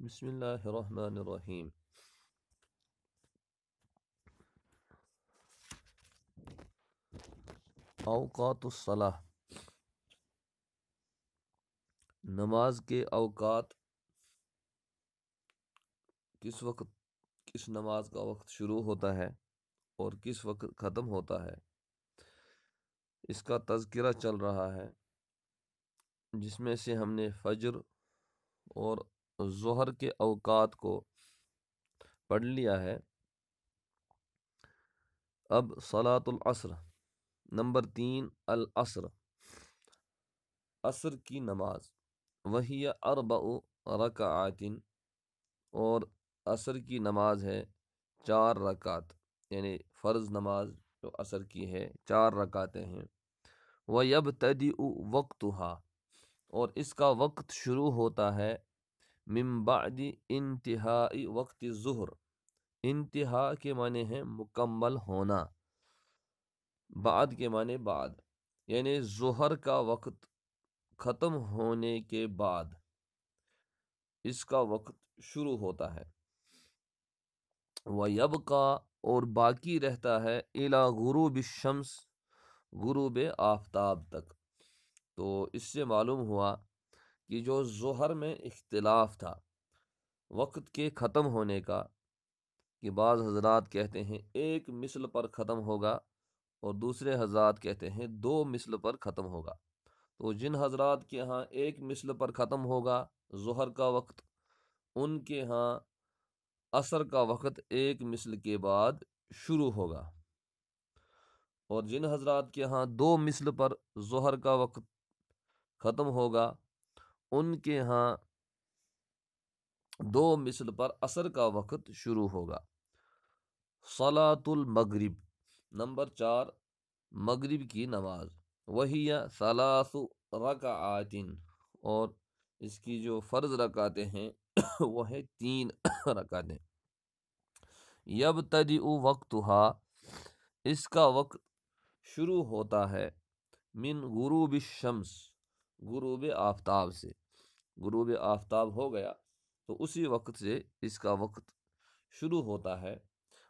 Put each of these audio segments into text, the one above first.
بسم اللہ الرحمن الرحیم۔ اوقات الصلاح، نماز کے اوقات، کس وقت کس نماز کا وقت شروع ہوتا ہے اور کس وقت ختم ہوتا ہے، اس کا تذکرہ چل رہا ہے، جس میں سے ہم نے فجر اور ظہر کے اوقات کو پڑھ لیا ہے۔ اب صلاۃ العصر، نمبر 3، العصر، عصر کی نماز، وہی اربع رکعات، اور عصر کی نماز ہے 4 رکعت، یعنی فرض نماز جو عصر کی ہے 4 رکعتیں ہیں۔ وَيَبْتَدِئُ وَقْتُهَا، اور اس کا وقت شروع ہوتا ہے من بعد انتہاء وقت الظہر، انتہا کے معنی ہے مکمل ہونا، بعد کے معنی بعد، یعنی ظہر کا وقت ختم ہونے کے بعد اس کا وقت شروع ہوتا ہے۔ وَيَبْقَى، اور باقی رہتا ہے اِلیٰ غروب الشمس، غروب آفتاب تک۔ تو اس سے معلوم ہوا کہ جو ظہر میں اختلاف تھا وقت کے ختم ہونے کا، کہ بعض حضرات کہتے ہیں 1 مثل پر ختم ہوگا اور دوسرے حضرات کہتے ہیں 2 مثل پر ختم ہوگا۔ تو جن حضرات کے ہاں 1 مثل پر ختم ہوگا ظہر کا وقت، ان کے ہاں عصر کا وقت 1 مثل کے بعد شروع ہوگا، اور جن حضرات کے ہاں 2 مثل پر ظہر کا وقت ختم ہوگا، ان کے ہاں 2 مثل پر عصر کا وقت شروع ہوگا۔ صلاۃ المغرب، نمبر 4، مغرب کی نماز، وہی 3 رکعات، اور اس کی جو فرض رکعتیں ہیں وہ ہے 3 رکعتیں۔ یبتدئ وقتها، اس کا وقت شروع ہوتا ہے من غروب الشمس، غروب آفتاب سے، غروب آفتاب ہو گیا تو اسی وقت سے اس کا وقت شروع ہوتا ہے۔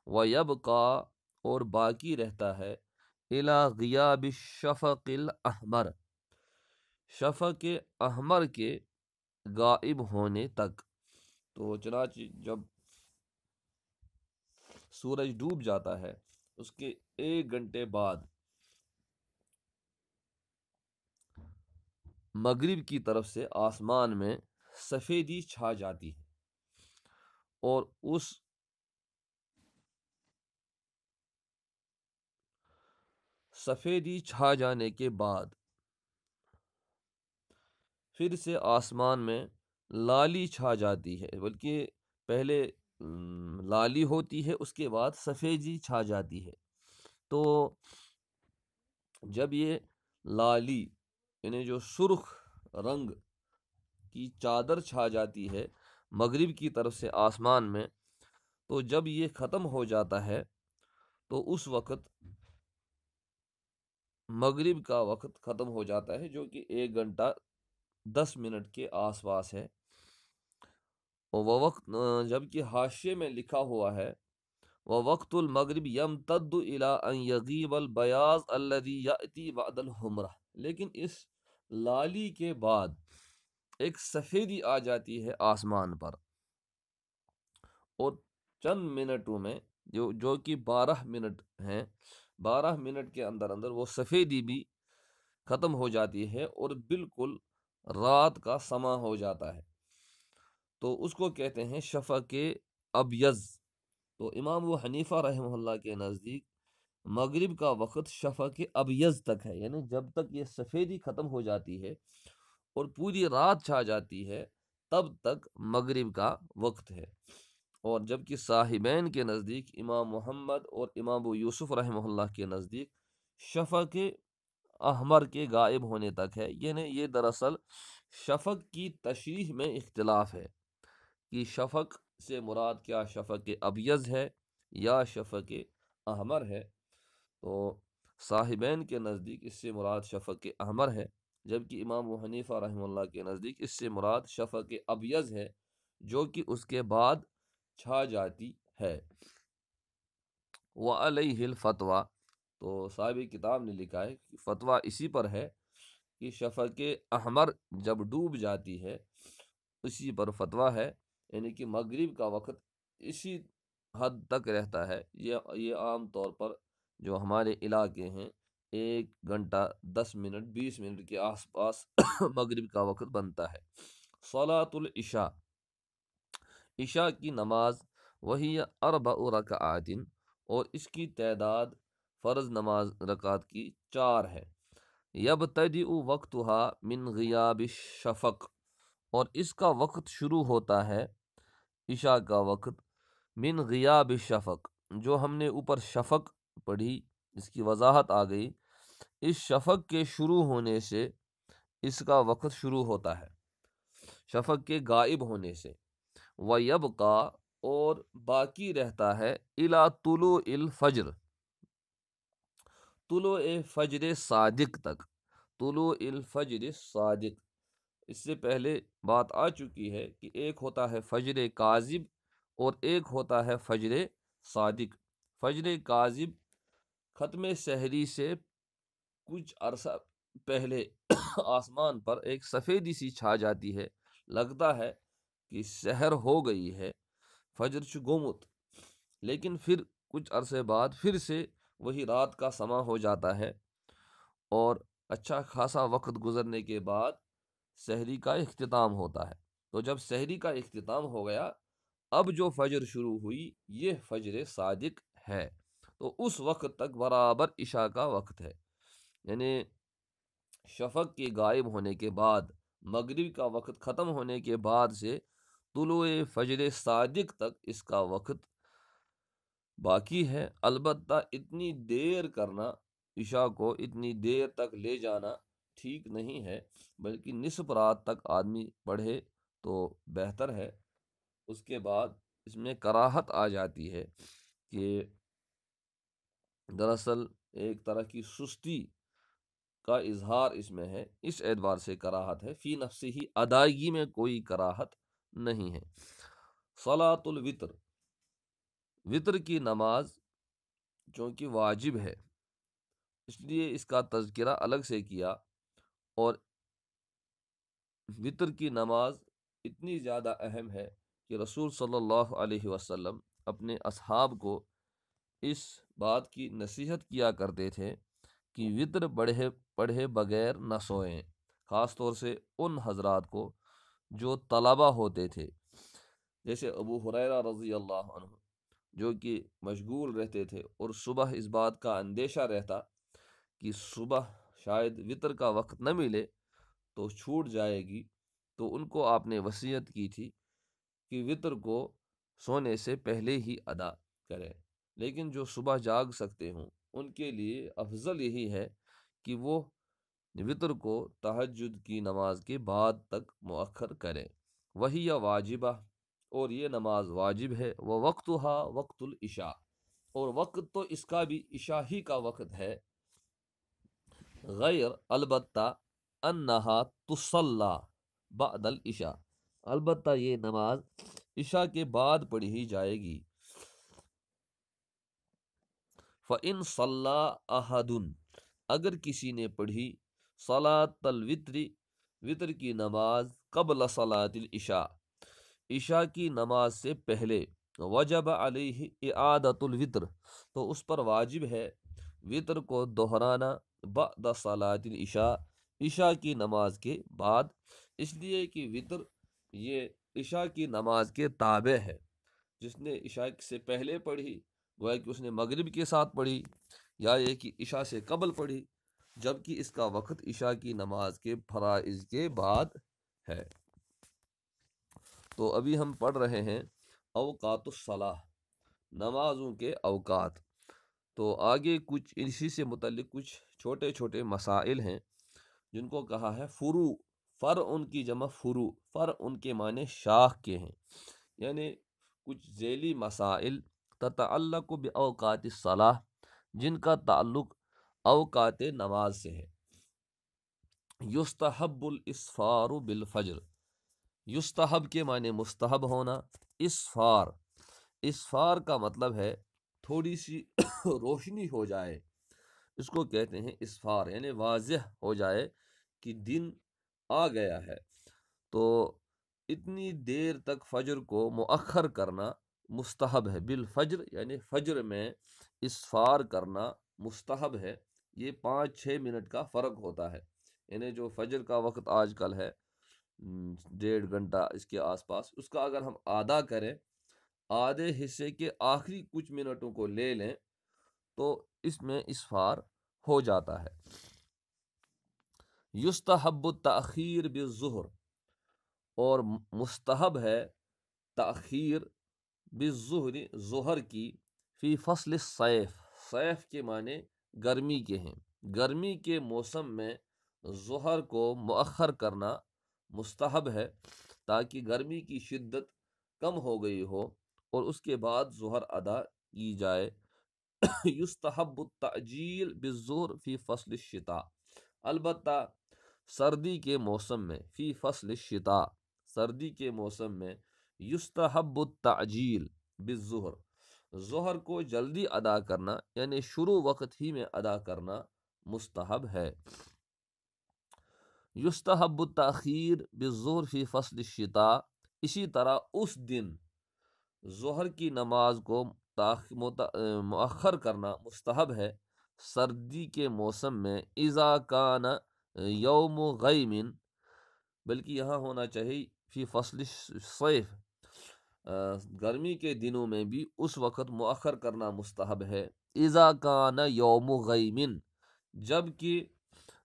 وَيَبْقَى، اور باقی رہتا ہے اِلیٰ غیاب الشفق الاحمر، شفق احمر کے غائب ہونے تک۔ تو چنانچہ جب سورج ڈوب جاتا ہے اس کے 1 گھنٹے بعد مغرب کی طرف سے آسمان میں سفیدی چھا جاتی ہے، اور اس سفیدی چھا جانے کے بعد پھر سے آسمان میں لالی چھا جاتی ہے، بلکہ پہلے لالی ہوتی ہے، اس کے بعد سفیدی چھا جاتی ہے۔ تو جب یہ لالی، یعنی جو سرخ رنگ کی چادر چھا جاتی ہے مغرب کی طرف سے آسمان میں، تو جب یہ ختم ہو جاتا ہے تو اس وقت مغرب کا وقت ختم ہو جاتا ہے، جو کہ 1 گھنٹہ 10 منٹ کے آس پاس ہے۔ اور وہ وقت، جبکہ حاشیے میں لکھا ہوا ہے وَوَقْتُ الْمَغْرِبِ يَمْتَدُّ إِلَىٰ أَنْ يَغِيبَ الْبَيَاضُ الَّذِي يَأْتِي بَعْدَ الْحُمْرَةِ، لیکن اس لالی کے بعد ایک سفیدی آ جاتی ہے آسمان پر، اور چند منٹوں میں جو کہ 12 منٹ ہیں، 12 منٹ کے اندر اندر وہ سفیدی بھی ختم ہو جاتی ہے اور بالکل رات کا سما ہو جاتا ہے۔ تو اس کو کہتے ہیں شفق ابیض۔ تو امام ابو حنیفہ رحمہ اللہ کے نزدیک مغرب کا وقت شفق ابیض تک ہے، یعنی جب تک یہ سفیدی ختم ہو جاتی ہے اور پوری رات چھا جاتی ہے تب تک مغرب کا وقت ہے۔ اور جبکہ صاحبین کے نزدیک امام محمد اور امام ابو یوسف رحمہ اللہ کے نزدیک شفق احمر کے غائب ہونے تک ہے، یعنی یہ دراصل شفق کی تشریح میں اختلاف ہے کہ شفق سے مراد کیا شفق ابیض ہے یا شفق احمر ہے۔ تو صاحبین کے نزدیک اس سے مراد شفق احمر ہے، جبکہ امام ابو حنیفہ رحمہ اللہ کے نزدیک اس سے مراد شفق ابیض ہے، جو کہ اس کے بعد چھا جاتی ہے۔ وعلیہ الفتویٰ، تو صاحب کتاب نے لکھا ہے کہ فتویٰ اسی پر ہے کہ شفق احمر جب ڈوب جاتی ہے اسی پر فتویٰ ہے، یعنی کہ مغرب کا وقت اسی حد تک رہتا ہے۔ یہ عام طور پر جو ہمارے علاقے ہیں 1 گھنٹہ 10 منٹ 20 منٹ کے آس پاس مغرب کا وقت بنتا ہے۔ صلاۃ العشاء، عشاء کی نماز، وہی 4 رکعات، اور اس کی تعداد فرض نماز رکعت کی 4 ہے۔ یبتدئ وقتها من غیاب الشفق، اور اس کا وقت شروع ہوتا ہے، عشاء کا وقت، من غیاب الشفق، جو ہم نے اوپر شفق پڑھی اس کی وضاحت آ گئی، اس شفق کے شروع ہونے سے اس کا وقت شروع ہوتا ہے، شفق کے غائب ہونے سے۔ وَيَبْقَى، اور باقی رہتا ہے، اِلَى طُلُوعِ الفجر، طلوع فجر صادق تک، طلوع الفجر صادق۔ اس سے پہلے بات آ چکی ہے کہ ایک ہوتا ہے فجر کاذب اور ایک ہوتا ہے فجر صادق۔ فجر کاذب ختم سحری سے کچھ عرصہ پہلے آسمان پر ایک سفیدی سی چھا جاتی ہے، لگتا ہے کہ سحر ہو گئی ہے، فجر گمت، لیکن پھر کچھ عرصے بعد پھر سے وہی رات کا سما ہو جاتا ہے، اور اچھا خاصا وقت گزرنے کے بعد سحری کا اختتام ہوتا ہے۔ تو جب سحری کا اختتام ہو گیا، اب جو فجر شروع ہوئی یہ فجر صادق ہے، تو اس وقت تک برابر عشاء کا وقت ہے، یعنی شفق کے غائب ہونے کے بعد، مغرب کا وقت ختم ہونے کے بعد سے طلوع فجر صادق تک اس کا وقت باقی ہے۔ البتہ اتنی دیر کرنا، عشاء کو اتنی دیر تک لے جانا ٹھیک نہیں ہے، بلکہ نصف رات تک آدمی پڑھے تو بہتر ہے۔ اس کے بعد اس میں کراہت آ جاتی ہے کہ دراصل ایک طرح کی سستی کا اظہار اس میں ہے، اس اعتبار سے کراہت ہے، فی نفس ہی ادائیگی میں کوئی کراہت نہیں ہے۔ صلاۃ الوتر، وطر کی نماز چونکہ واجب ہے اس لیے اس کا تذکرہ الگ سے کیا، اور وطر کی نماز اتنی زیادہ اہم ہے کہ رسول صلی اللہ علیہ وسلم اپنے اصحاب کو اس بات کی نصیحت کیا کرتے تھے کہ وطر پڑھے بغیر نہ سوئیں، خاص طور سے ان حضرات کو جو طلبہ ہوتے تھے، جیسے ابو ہریرہ رضی اللہ عنہ، جو کہ مشغول رہتے تھے اور صبح اس بات کا اندیشہ رہتا کہ صبح شاید وطر کا وقت نہ ملے تو چھوٹ جائے گی، تو ان کو آپ نے وصیت کی تھی کہ وطر کو سونے سے پہلے ہی ادا کریں، لیکن جو صبح جاگ سکتے ہوں ان کے لیے افضل یہی ہے کہ وہ وطر کو تہجد کی نماز کے بعد تک مؤخر کریں۔ وہی واجبہ، اور یہ نماز واجب ہے، وہ وقتها وقت العشاء، اور وقت تو اس کا بھی عشاء ہی کا وقت ہے، غیر البتہ انہا تصلی بعد العشاء، البتہ یہ نماز عشاء کے بعد پڑھی ہی جائے گی۔ فَإِن صَلَّى أَحَدٌ، اگر کسی نے پڑھی صلاۃ الوتر، وطر کی نماز، قبل صلاۃ العشاء، عشاء کی نماز سے پہلے، وجب علیہ اعادۃ الوتر، تو اس پر واجب ہے وطر کو دہرانا، بعد صلاۃ العشاء، عشاء کی نماز کے بعد، اس لیے کہ وطر یہ عشاء کی نماز کے تابع ہے۔ جس نے عشاء سے پہلے پڑھی گویا کہ اس نے مغرب کے ساتھ پڑھی، یا یہ کہ عشاء سے قبل پڑھی، جبکہ اس کا وقت عشاء کی نماز کے فرائض کے بعد ہے۔ تو ابھی ہم پڑھ رہے ہیں اوقات الصلاح، نمازوں کے اوقات، تو آگے کچھ اسی سے متعلق کچھ چھوٹے چھوٹے مسائل ہیں جن کو کہا ہے فروع، ان کی جمع فروع، ان کے معنی شاخ کے ہیں، یعنی کچھ ذیلی مسائل تتعلق باوقات الصلاح، جن کا تعلق اوقات نماز سے ہے۔ یستحب الاسفار بالفجر، یستحب کے معنی مستحب ہونا. اسفار، اسفار کا مطلب ہے تھوڑی سی روشنی ہو جائے، اس کو کہتے ہیں اسفار، یعنی واضح ہو جائے کہ دن آ گیا ہے. تو اتنی دیر تک فجر کو مؤخر کرنا مستحب ہے. بالفجر یعنی فجر میں اسفار کرنا مستحب ہے. یہ 5-6 منٹ کا فرق ہوتا ہے. یعنی جو فجر کا وقت آج کل ہے 1.5 گھنٹہ اس کے آس پاس، اس کا اگر ہم آدھا کریں، آدھے حصے کے آخری کچھ منٹوں کو لے لیں تو اس میں اسفار ہو جاتا ہے. یستحب التأخیر بالظہر، اور مستحب ہے تأخیر بالظہر، ظہر کی، فی فصل الصیف، صیف کے معنی گرمی کے ہیں، گرمی کے موسم میں ظہر کو مؤخر کرنا مستحب ہے تاکہ گرمی کی شدت کم ہو گئی ہو اور اس کے بعد ظہر ادا کی جائے. یستحب التعجیل بالظہر فی فصل الشتاء، البتہ سردی کے موسم میں، فی فصل الشتاء، سردی کے موسم میں یستحب التعجیل بالظہر، ظہر کو جلدی ادا کرنا یعنی شروع وقت ہی میں ادا کرنا مستحب ہے. یستحب التأخیر بالظہر فی فصل الشتاء، اسی طرح اس دن ظہر کی نماز کو مؤخر کرنا مستحب ہے سردی کے موسم میں. اذا کان یوم غیم، بلکہ یہاں ہونا چاہیے فی فصل الصیف، گرمی کے دنوں میں بھی اس وقت مؤخر کرنا مستحب ہے. اذا کان یوم غیم، جب کہ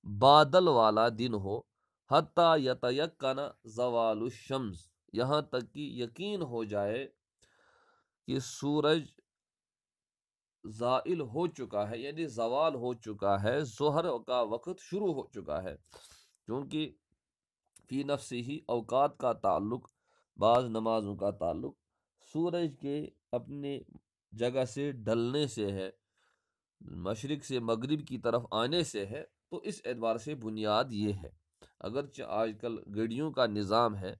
بادل والا دن ہو، حتی یتیقن زوال الشمس، یہاں تک کہ یقین ہو جائے کہ سورج زائل ہو چکا ہے، یعنی زوال ہو چکا ہے، ظہر کا وقت شروع ہو چکا ہے. کیونکہ فی نفسی ہی اوقات کا تعلق، بعض نمازوں کا تعلق سورج کے اپنے جگہ سے ڈلنے سے ہے، مشرق سے مغرب کی طرف آنے سے ہے. تو اس اعتبار سے بنیاد یہ ہے. اگرچہ آج کل گھڑیوں کا نظام ہے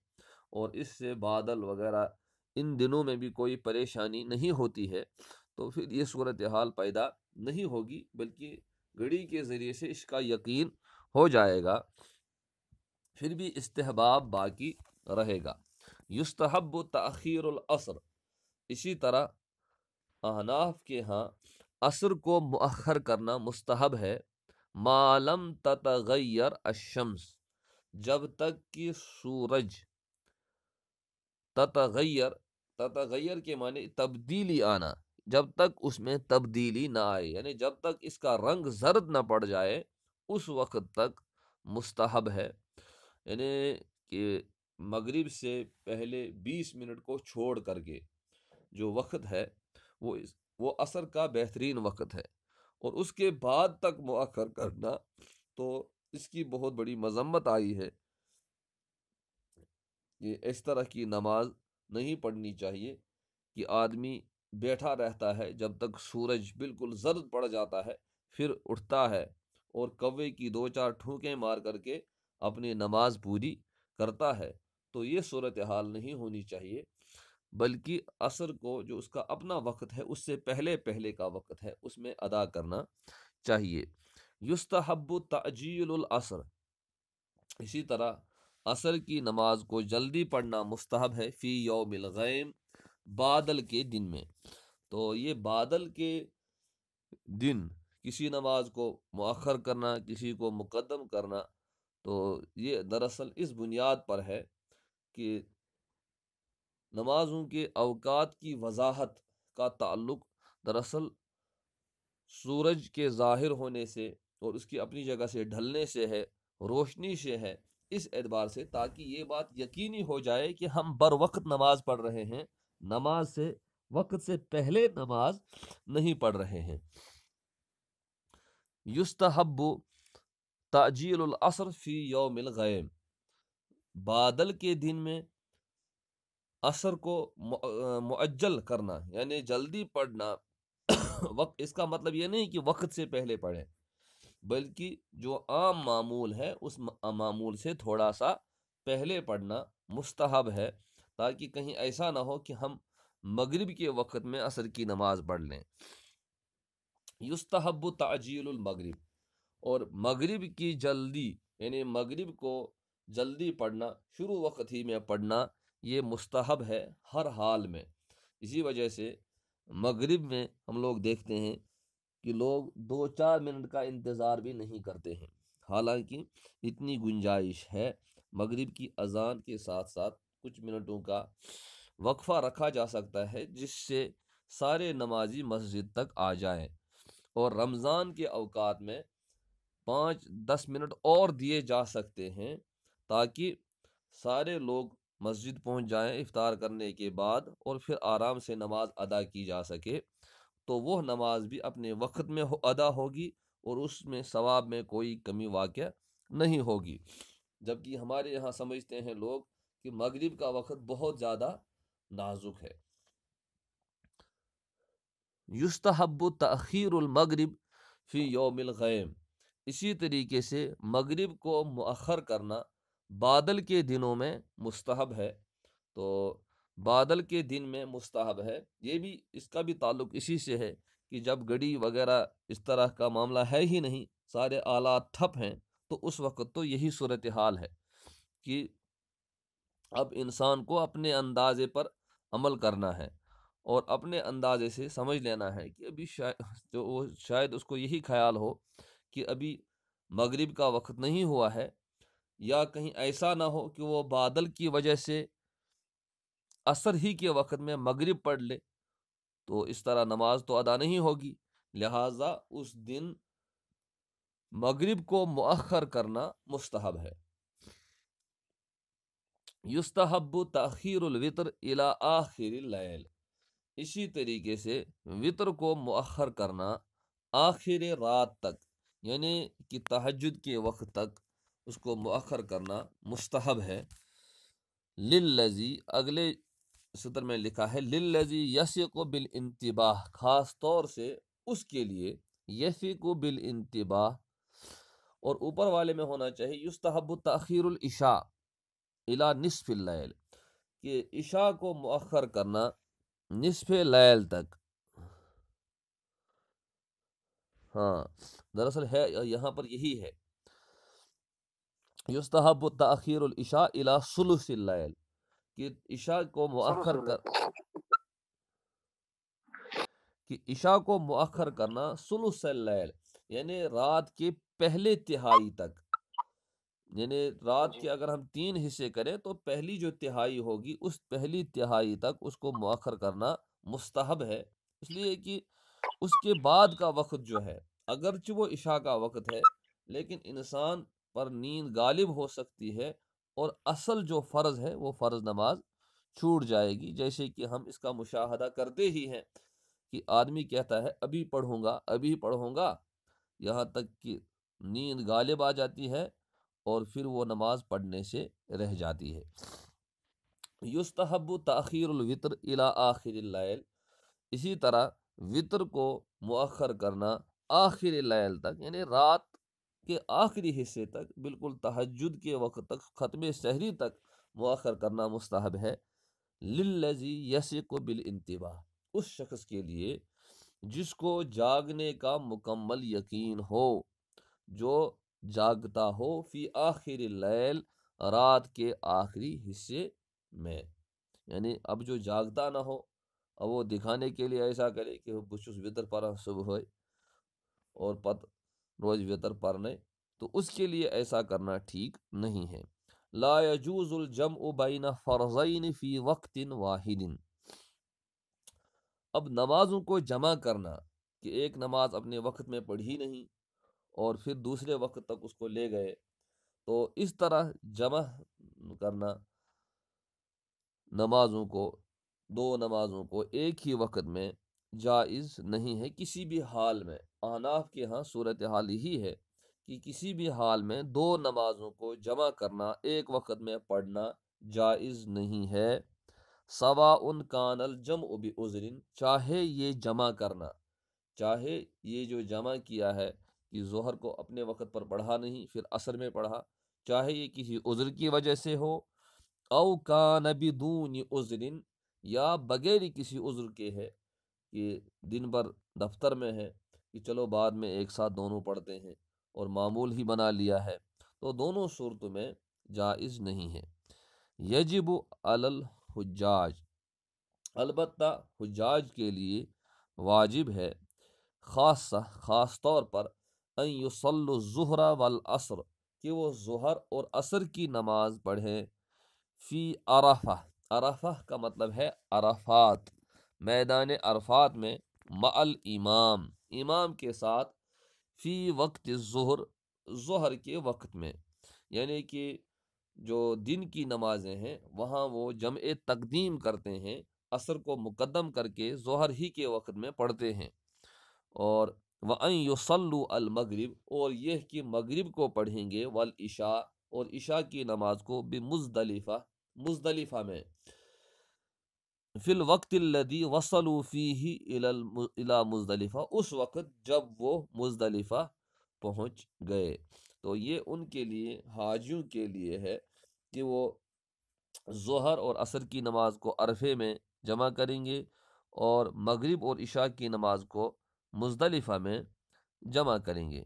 اور اس سے بادل وغیرہ ان دنوں میں بھی کوئی پریشانی نہیں ہوتی ہے، تو پھر یہ صورتحال پیدا نہیں ہوگی، بلکہ گھڑی کے ذریعے سے اس کا یقین ہو جائے گا، پھر بھی استحباب باقی رہے گا. یستحب تأخیر العصر، اسی طرح احناف کے ہاں عصر کو مؤخر کرنا مستحب ہے. ما لم تتغیر الشمس، جب تک کہ سورج تتغیر کے معنی تبدیلی آنا، جب تک اس میں تبدیلی نہ آئے، یعنی جب تک اس کا رنگ زرد نہ پڑ جائے اس وقت تک مستحب ہے. یعنی کہ مغرب سے پہلے 20 منٹ کو چھوڑ کر کے جو وقت ہے وہ عصر کا بہترین وقت ہے، اور اس کے بعد تک مؤخر کرنا تو اس کی بہت بڑی مذمت آئی ہے کہ اس طرح کی نماز نہیں پڑھنی چاہیے کہ آدمی بیٹھا رہتا ہے جب تک سورج بالکل زرد پڑ جاتا ہے، پھر اٹھتا ہے اور کوے کی 2-4 ٹھوکیں مار کر کے اپنی نماز پوری کرتا ہے. تو یہ صورتحال نہیں ہونی چاہیے، بلکہ عصر کو جو اس کا اپنا وقت ہے اس سے پہلے کا وقت ہے اس میں ادا کرنا چاہیے. یستحب تعجیل العصر، اسی طرح عصر کی نماز کو جلدی پڑھنا مستحب ہے فی یوم الغیم، بادل کے دن میں. تو یہ بادل کے دن کسی نماز کو مؤخر کرنا، کسی کو مقدم کرنا، تو یہ دراصل اس بنیاد پر ہے کہ نمازوں کے اوقات کی وضاحت کا تعلق دراصل سورج کے ظاہر ہونے سے اور اس کی اپنی جگہ سے ڈھلنے سے ہے، روشنی سے ہے، اس اعتبار سے، تاکہ یہ بات یقینی ہو جائے کہ ہم بر وقت نماز پڑھ رہے ہیں، نماز سے وقت سے پہلے نماز نہیں پڑھ رہے ہیں. یستحب تعجیل العصر فی یوم الغیم، بادل کے دن میں عصر کو معجل کرنا یعنی جلدی پڑھنا. وقت، اس کا مطلب یہ نہیں کہ وقت سے پہلے پڑھیں، بلکہ جو عام معمول ہے اس معمول سے تھوڑا سا پہلے پڑھنا مستحب ہے، تاکہ کہیں ایسا نہ ہو کہ ہم مغرب کے وقت میں عصر کی نماز پڑھ لیں۔ یستحب تعجیل المغرب، اور مغرب کی جلدی، یعنی مغرب کو جلدی پڑھنا، شروع وقت ہی میں پڑھنا، یہ مستحب ہے ہر حال میں۔ اسی وجہ سے مغرب میں ہم لوگ دیکھتے ہیں کہ لوگ 2-4 منٹ کا انتظار بھی نہیں کرتے ہیں، حالانکہ اتنی گنجائش ہے مغرب کی اذان کے ساتھ ساتھ کچھ منٹوں کا وقفہ رکھا جا سکتا ہے، جس سے سارے نمازی مسجد تک آ جائیں۔ اور رمضان کے اوقات میں 5-10 منٹ اور دیے جا سکتے ہیں، تاکہ سارے لوگ مسجد پہنچ جائیں افطار کرنے کے بعد، اور پھر آرام سے نماز ادا کی جا سکے، تو وہ نماز بھی اپنے وقت میں ادا ہوگی، اور اس میں ثواب میں کوئی کمی واقع نہیں ہوگی۔ جبکہ ہمارے یہاں سمجھتے ہیں لوگ کہ مغرب کا وقت بہت زیادہ نازک ہے۔ یستحب تأخیر المغرب فی یوم الغیم، اسی طریقے سے مغرب کو مؤخر کرنا بادل کے دنوں میں مستحب ہے۔ تو بادل کے دن میں مستحب ہے، یہ بھی اس کا بھی تعلق اسی سے ہے کہ جب گھڑی وغیرہ اس طرح کا معاملہ ہے ہی نہیں، سارے آلات ٹھپ ہیں، تو اس وقت تو یہی صورتحال ہے کہ اب انسان کو اپنے اندازے پر عمل کرنا ہے، اور اپنے اندازے سے سمجھ لینا ہے کہ ابھی شاید اس کو یہی خیال ہو کہ ابھی مغرب کا وقت نہیں ہوا ہے، یا کہیں ایسا نہ ہو کہ وہ بادل کی وجہ سے عصر ہی کے وقت میں مغرب پڑھ لے، تو اس طرح نماز تو ادا نہیں ہوگی۔ لہٰذا اس دن مغرب کو مؤخر کرنا مستحب ہے۔ یستحب تأخیر الوتر الی آخر اللیل، اسی طریقے سے وطر کو مؤخر کرنا آخر رات تک، یعنی کہ تہجد کے وقت تک اس کو مؤخر کرنا مستحب ہے۔ للذی، اگلے سطر میں لکھا ہے للذی یثق بالانتباہ، خاص طور سے اس کے لیے یثق بالانتباہ، اور اوپر والے میں ہونا چاہیے یستحب تأخیر العشاء الی نصف اللیل، کہ عشاء کو مؤخر کرنا نصف لیل تک۔ ہاں، دراصل ہے یہاں پر یہی ہے، یستحب تأخیر العشاء الی ثلث اللیل، کہ عشاء کو مؤخر کرنا ثلث اللیل، یعنی رات کے پہلے تہائی تک۔ یعنی رات کے اگر ہم 3 حصے کریں تو پہلی جو تہائی ہوگی اس پہلی تہائی تک اس کو مؤخر کرنا مستحب ہے، اس لیے کہ اس کے بعد کا وقت جو ہے اگرچہ وہ عشاء کا وقت ہے، لیکن انسان پر نیند غالب ہو سکتی ہے، اور اصل جو فرض ہے وہ فرض نماز چھوٹ جائے گی، جیسے کہ ہم اس کا مشاہدہ کرتے ہی ہیں کہ آدمی کہتا ہے ابھی پڑھوں گا، یہاں تک کہ نیند غالب آ جاتی ہے، اور پھر وہ نماز پڑھنے سے رہ جاتی ہے۔ یستحب تأخیر الوتر الی آخر اللیل، اسی طرح وطر کو مؤخر کرنا آخر اللیل تک، یعنی رات کے آخری حصے تک، بالکل تہجد کے وقت تک، ختم سحری تک مؤخر کرنا مستحب ہے۔ للذی یثق بالانتباہ، اس شخص کے لیے جس کو جاگنے کا مکمل یقین ہو، جو جاگتا ہو فی آخر اللیل، رات کے آخری حصے میں، یعنی اب جو جاگتا نہ ہو، اب وہ دکھانے کے لیے ایسا کرے کہ بچ وطر پڑھا صبح ہوئے اور روز وطر پڑھنے، تو اس کے لیے ایسا کرنا ٹھیک نہیں ہے۔ لا یجوز الجمع بین فرضین فی وقت واحد، اب نمازوں کو جمع کرنا، کہ ایک نماز اپنے وقت میں پڑھی نہیں اور پھر دوسرے وقت تک اس کو لے گئے، تو اس طرح جمع کرنا نمازوں کو، 2 نمازوں کو ایک ہی وقت میں جائز نہیں ہے کسی بھی حال میں۔ احناف کے ہاں صورتحال یہی ہے کہ کسی بھی حال میں 2 نمازوں کو جمع کرنا، ایک وقت میں پڑھنا جائز نہیں ہے۔ سواء کان الجمع بعذر، چاہے یہ جمع کرنا، چاہے یہ جو جمع کیا ہے کہ ظہر کو اپنے وقت پر پڑھا نہیں، پھر عصر میں پڑھا، چاہے یہ کسی عذر کی وجہ سے ہو، او کان بدون عذر، یا بغیر کسی عذر کے ہے کہ دن بھر دفتر میں ہے کہ چلو بعد میں ایک ساتھ دونوں پڑھتے ہیں اور معمول ہی بنا لیا ہے، تو دونوں صورتوں میں جائز نہیں ہے۔ یجب علی الحجاج، البتہ حجاج کے لیے واجب ہے، خاص طور پر ان یصلوا الظہر والعصر، کہ وہ ظہر اور عصر کی نماز پڑھیں، فی عرفہ، عرفہ کا مطلب ہے عرفات، میدان عرفات میں، مع الامام، امام کے ساتھ، فی وقت الظہر، ظہر کے وقت میں، یعنی کہ جو دن کی نمازیں ہیں وہاں وہ جمع تقدیم کرتے ہیں، عصر کو مقدم کر کے ظہر ہی کے وقت میں پڑھتے ہیں۔ اور وَأَن يُصَلُّوا الْمَغْرِب، اور یہ کہ مغرب کو پڑھیں گے، والعشاء، اور عشاء کی نماز کو، بمزدلفہ، مزدلفہ میں، فی الوقت الذی وصلوا فیہ الی مزدلفہ، اس وقت جب وہ مزدلفہ پہنچ گئے۔ تو یہ ان کے لیے، حاجیوں کے لیے ہے کہ وہ ظہر اور عصر کی نماز کو عرفے میں جمع کریں گے، اور مغرب اور عشاء کی نماز کو مزدلفہ میں جمع کریں گے۔